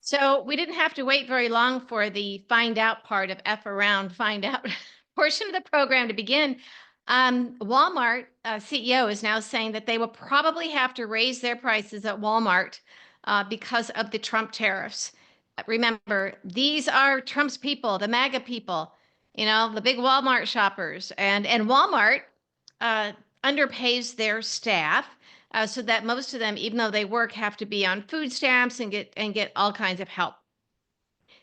So we didn't have to wait very long for the find out part of F around find out portion of the program to begin. Walmart CEO is now saying that they will probably have to raise their prices at Walmart because of the Trump tariffs. Remember, these are Trump's people, the MAGA people, the big Walmart shoppers, and Walmart uh, underpays their staff so that most of them, even though they work, have to be on food stamps and get all kinds of help.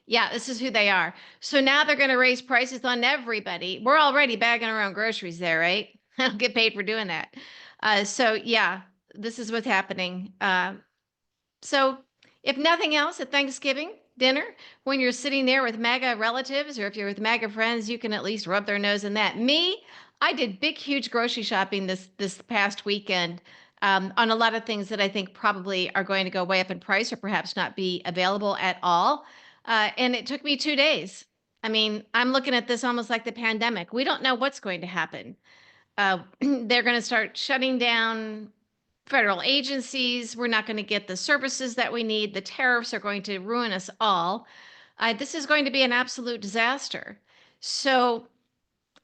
Yeah, this is who they are. So now they're going to raise prices on everybody. We're already bagging our own groceries there, right? I don't get paid for doing that. So yeah, this is what's happening. So if nothing else, at Thanksgiving dinner, when you're sitting there with MAGA relatives, or if you're with MAGA friends, you can at least rub their nose in that. Me, I did big, huge grocery shopping this past weekend on a lot of things that I think probably are going to go way up in price or perhaps not be available at all. And it took me 2 days. I mean, I'm looking at this almost like the pandemic. We don't know what's going to happen. They're going to start shutting down federal agencies. We're not going to get the services that we need. The tariffs are going to ruin us all. This is going to be an absolute disaster. So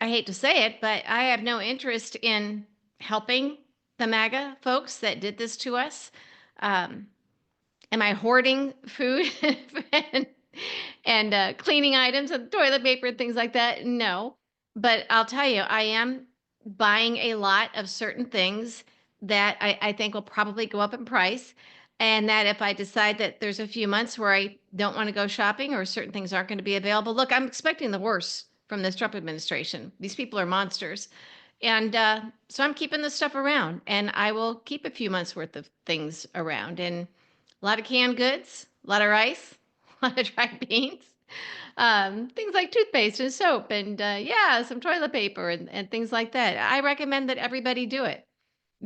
I hate to say it, but I have no interest in helping the MAGA folks that did this to us. Um, am I hoarding food and, and cleaning items and toilet paper and things like that? No. But I'll tell you, I am buying a lot of certain things that I think will probably go up in price. And that if I decide that there's a few months where I don't want to go shopping or certain things aren't going to be available, look, I'm expecting the worst from this Trump administration. These people are monsters. And so I'm keeping this stuff around and I will keep a few months worth of things around. And a lot of canned goods, a lot of rice, a lot of dried beans, things like toothpaste and soap, and yeah, some toilet paper and things like that. I recommend that everybody do it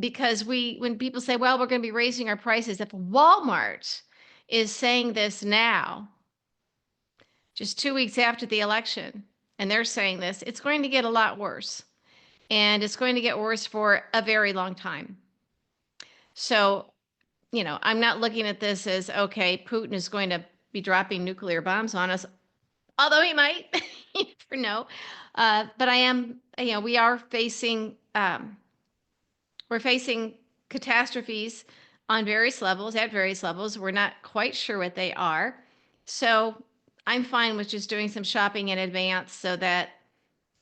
because when people say, well, we're going to be raising our prices, if Walmart is saying this now, just 2 weeks after the election, and they're saying this, it's going to get a lot worse. And it's going to get worse for a very long time. So I'm not looking at this as, okay, Putin is going to be dropping nuclear bombs on us, although he might, you never know. But I am, we are we're facing catastrophes on various levels, at various levels. We're not quite sure what they are. So I'm fine with just doing some shopping in advance so that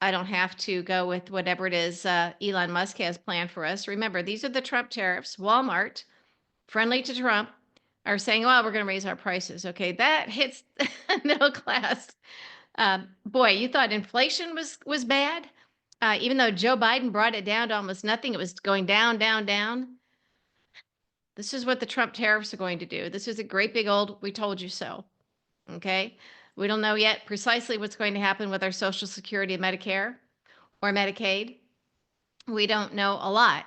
I don't have to go with whatever it is Elon Musk has planned for us. Remember, these are the Trump tariffs. Walmart, friendly to Trump, are saying, well, we're going to raise our prices. Okay, that hits middle class. Boy, you thought inflation was bad? Even though Joe Biden brought it down to almost nothing, it was going down, down, down. This is what the Trump tariffs are going to do. This is a great big old, we told you so. Okay. We don't know yet precisely what's going to happen with our Social Security and Medicare or Medicaid. We don't know a lot.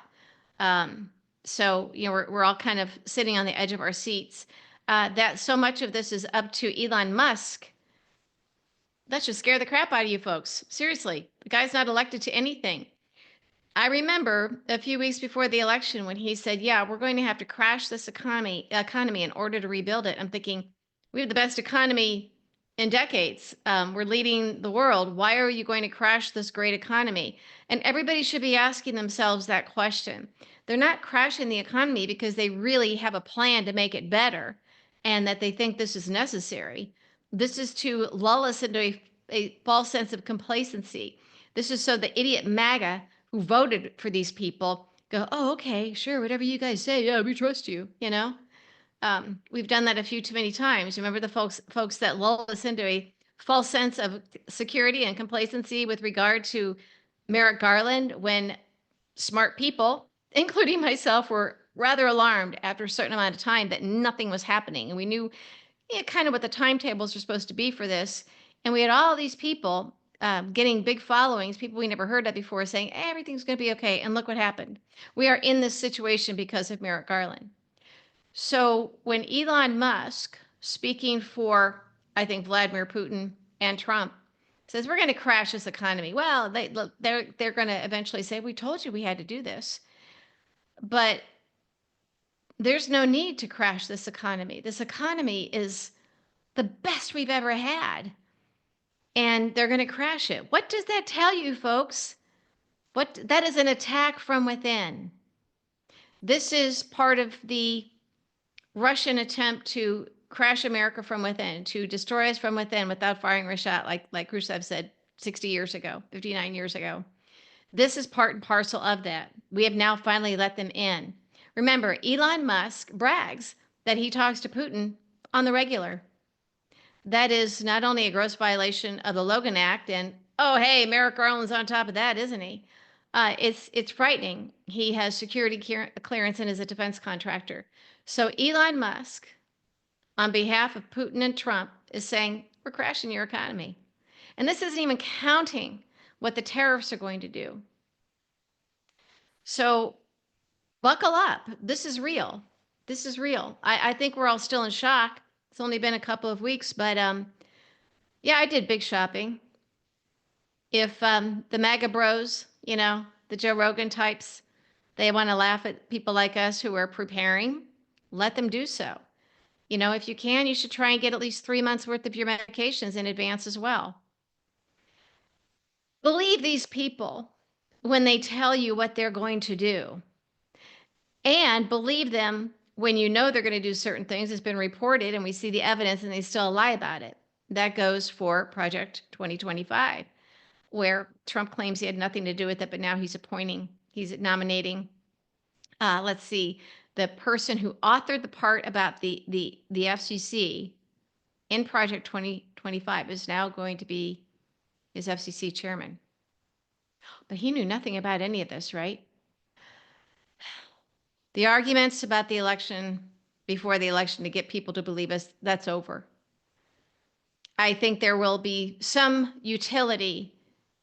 So, we're all kind of sitting on the edge of our seats. That so much of this is up to Elon Musk. That should scare the crap out of you folks. Seriously, the guy's not elected to anything. I remember a few weeks before the election when he said, yeah, we're going to have to crash this economy in order to rebuild it. I'm thinking, we have the best economy in decades. We're leading the world. Why are you going to crash this great economy? And everybody should be asking themselves that question. They're not crashing the economy because they really have a plan to make it better and that they think this is necessary. This is to lull us into a false sense of complacency. This is so the idiot MAGA who voted for these people go, oh, okay, sure, whatever you guys say, yeah, we trust you. We've done that a few too many times. Remember the folks that lull us into a false sense of security and complacency with regard to Merrick Garland when smart people, including myself, were rather alarmed after a certain amount of time that nothing was happening. And we knew kind of what the timetables were supposed to be for this. And we had all these people getting big followings, people we never heard of before, saying everything's going to be okay. And look what happened. We are in this situation because of Merrick Garland. So when Elon Musk, speaking for, I think, Vladimir Putin and Trump, says we're going to crash this economy, well, they're going to eventually say, we told you we had to do this. But there's no need to crash this economy. This economy is the best we've ever had, and they're going to crash it. What does that tell you, folks? What that is an attack from within. This is part of the Russian attempt to crash America from within, to destroy us from within without firing a shot, like Khrushchev said 60 years ago, 59 years ago. This is part and parcel of that. We have now finally let them in. Remember, Elon Musk brags that he talks to Putin on the regular. That is not only a gross violation of the Logan Act, and oh, hey, Merrick Garland's on top of that, isn't he? It's frightening. He has security clearance and is a defense contractor. So Elon Musk, on behalf of Putin and Trump, is saying we're crashing your economy, and this isn't even counting what the tariffs are going to do. So buckle up. This is real. This is real. I think we're all still in shock. It's only been a couple of weeks, but yeah, I did big shopping. If the MAGA bros, the Joe Rogan types, they want to laugh at people like us who are preparing, let them do so. If you can, you should try and get at least 3 months worth of your medications in advance as well. Believe these people when they tell you what they're going to do, and believe them when you know they're going to do certain things. It's been reported and we see the evidence and they still lie about it. That goes for Project 2025, where Trump claims he had nothing to do with it, but now he's nominating, let's see, the person who authored the part about the FCC in Project 2025 is now going to be his FCC chairman. But he knew nothing about any of this, right? The arguments about the election, before the election, to get people to believe us, that's over. I think there will be some utility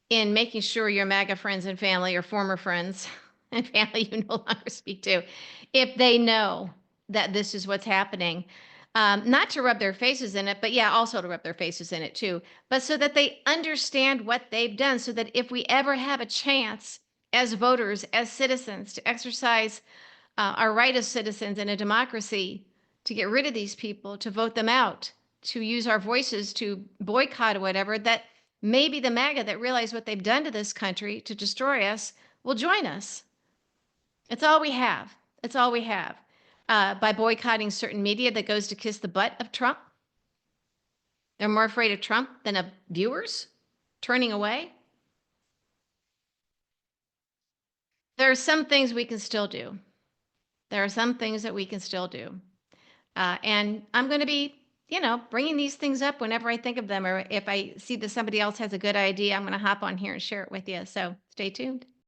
in making sure your MAGA friends and family, or former friends and family you no longer speak to, if they know that this is what's happening, not to rub their faces in it, but yeah, also to rub their faces in it too, but so that they understand what they've done, so that if we ever have a chance as voters, as citizens, to exercise our right as citizens in a democracy, to get rid of these people, to vote them out, to use our voices to boycott or whatever, that maybe the MAGA that realize what they've done to this country to destroy us will join us. It's all we have. It's all we have. By boycotting certain media that goes to kiss the butt of Trump. They're more afraid of Trump than of viewers turning away. There are some things we can still do. There are some things that we can still do. And I'm going to be, bringing these things up whenever I think of them, or if I see that somebody else has a good idea, I'm going to hop on here and share it with you. So stay tuned.